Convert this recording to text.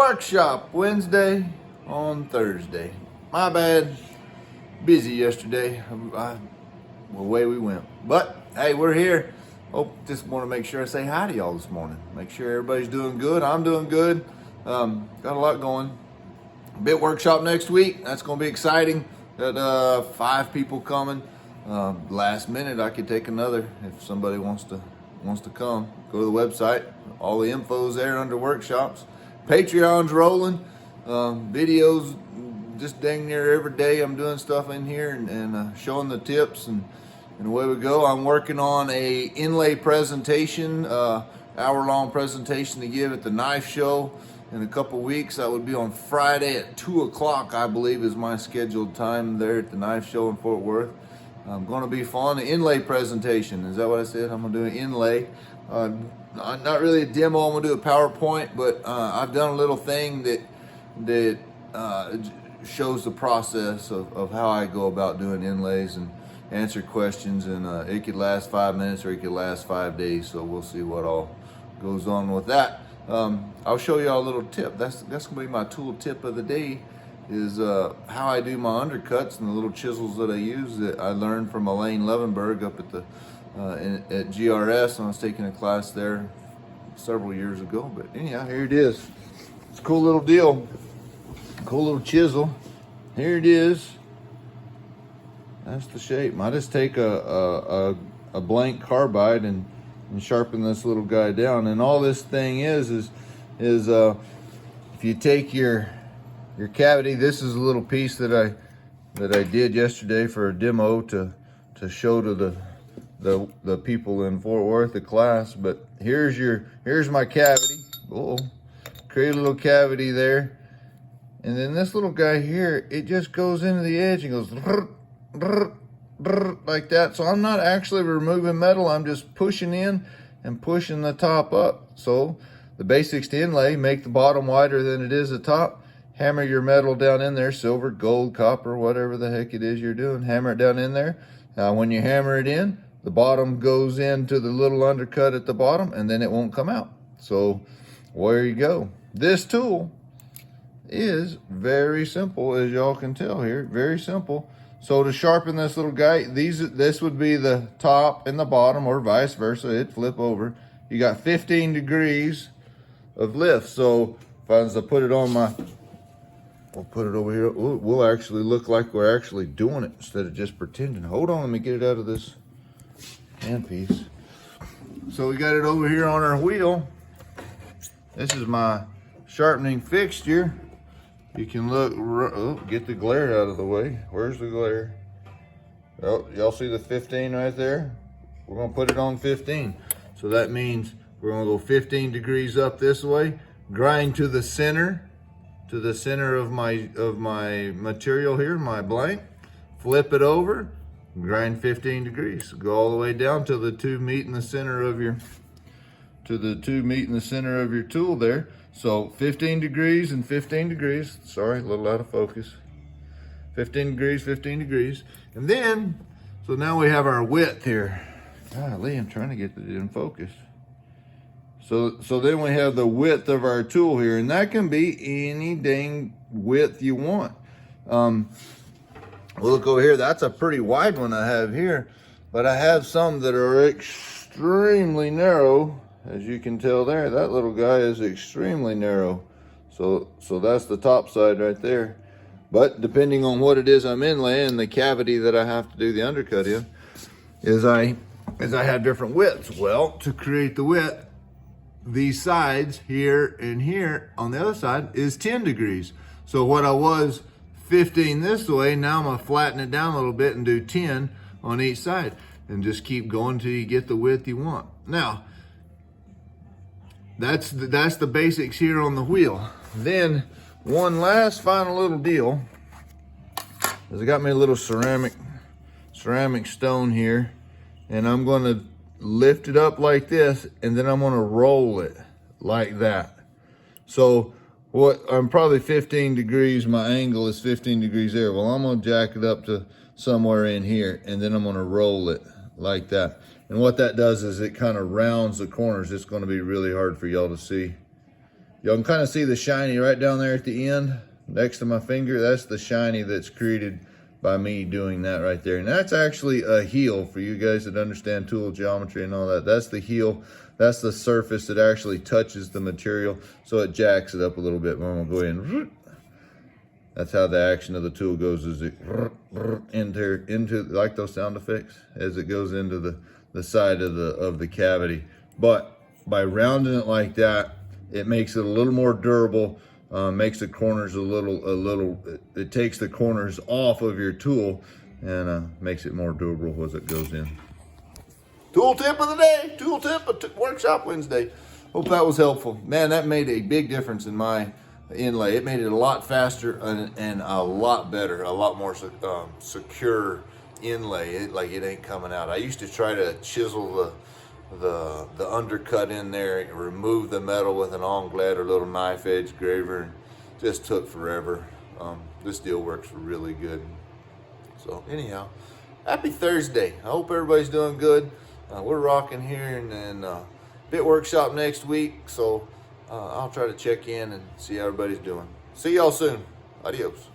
Workshop Wednesday on Thursday. My bad. Busy yesterday. Away we went. But hey, we're here. Just want to make sure I say hi to y'all this morning. Make sure everybody's doing good. I'm doing good. Got a lot going. Bit workshop next week. That's going to be exciting. Got 5 people coming. Last minute, I could take another if somebody wants to come. Go to the website. All the info's there under workshops. Patreon's rolling. Videos just dang near every day. I'm doing stuff in here and showing the tips and away we go. I'm working on a inlay presentation, hour-long presentation to give at the knife show in a couple weeks. That would be on Friday at 2 o'clock, I believe, is my scheduled time there at the knife show in Fort Worth. Going to be fun. An inlay presentation. Is that what I said? I'm going to do an inlay. Not really a demo. I'm going to do a PowerPoint, but I've done a little thing that shows the process of how I go about doing inlays and answer questions. And it could last 5 minutes or it could last 5 days. So we'll see what all goes on with that. I'll show you all a little tip. That's going to be my tool tip of the day. Is how I do my undercuts and the little chisels that I use that I learned from Elaine Levenberg up at the at GRS when I was taking a class there several years ago. But anyhow, here it is. It's a cool little deal. Cool little chisel. Here it is. That's the shape. I just take a blank carbide and sharpen this little guy down. And all this thing is if you take your cavity, this is a little piece that I did yesterday for a demo to show to the people in Fort Worth, the class. But here's my cavity. Oh, create a little cavity there, and then this little guy here, it just goes into the edge and goes like that. So I'm not actually removing metal. I'm just pushing in and pushing the top up. So the basics to inlay: make the bottom wider than it is the top. Hammer your metal down in there, silver, gold, copper, whatever the heck it is you're doing. Hammer it down in there. When you hammer it in, the bottom goes into the little undercut at the bottom, and then it won't come out. So there you go. This tool is very simple, as y'all can tell here. Very simple. So to sharpen this little guy, this would be the top and the bottom, or vice versa. It'd flip over. You got 15 degrees of lift. So if I was to put it on my... We'll put it over here. Ooh, we'll actually look like we're actually doing it instead of just pretending. Hold on, let me get it out of this handpiece. So we got it over here on our wheel. This is my sharpening fixture. You can look, get the glare out of the way. Where's the glare? Oh, y'all see the 15 right there? We're gonna put it on 15. So that means we're gonna go 15 degrees up this way, grind to the center of my material here, my blank, flip it over, grind 15 degrees. Go all the way down till the two meet in the center of your tool there. So 15 degrees and 15 degrees. Sorry, a little out of focus. 15 degrees, 15 degrees. And then, so now we have our width here. Golly, I'm trying to get it in focus. So then we have the width of our tool here, and that can be any dang width you want. We'll look over here. That's a pretty wide one I have here, but I have some that are extremely narrow. As you can tell there, that little guy is extremely narrow. So that's the top side right there. But depending on what it is I'm inlaying, the cavity that I have to do the undercut in, is I have different widths. Well, to create the width, these sides here and here on the other side is 10 degrees. So what I was 15 this way, now I'm gonna flatten it down a little bit and do 10 on each side and just keep going till you get the width you want. Now, that's the basics here on the wheel. Then one last final little deal is I got me a little ceramic stone here, and I'm gonna lift it up like this, and then I'm gonna roll it like that. So I'm probably 15 degrees, my angle is 15 degrees there. Well, I'm gonna jack it up to somewhere in here, and then I'm gonna roll it like that. And what that does is it kind of rounds the corners. It's gonna be really hard for y'all to see. Y'all can kind of see the shiny right down there at the end next to my finger. That's the shiny that's created by me doing that right there. And that's actually a heel for you guys that understand tool geometry and all that. That's the heel. That's the surface that actually touches the material, so it jacks it up a little bit. I'm gonna go ahead and that's how the action of the tool goes, is it into like those sound effects as it goes into the side of the cavity. But by rounding it like that, it makes it a little more durable, makes the corners it takes the corners off of your tool and makes it more durable as it goes in. Tool tip of the day, tool tip of Workshop Wednesday. Hope that was helpful. Man, that made a big difference in my inlay. It made it a lot faster and a lot better, a lot more secure inlay. It ain't coming out. I used to try to chisel the undercut in there and remove the metal with an onglet or little knife edge graver, and just took forever. This deal works really good. So anyhow, happy Thursday. I hope everybody's doing good. We're rocking here, and then Bit Workshop next week, so I'll try to check in and see how everybody's doing. See y'all soon. Adios.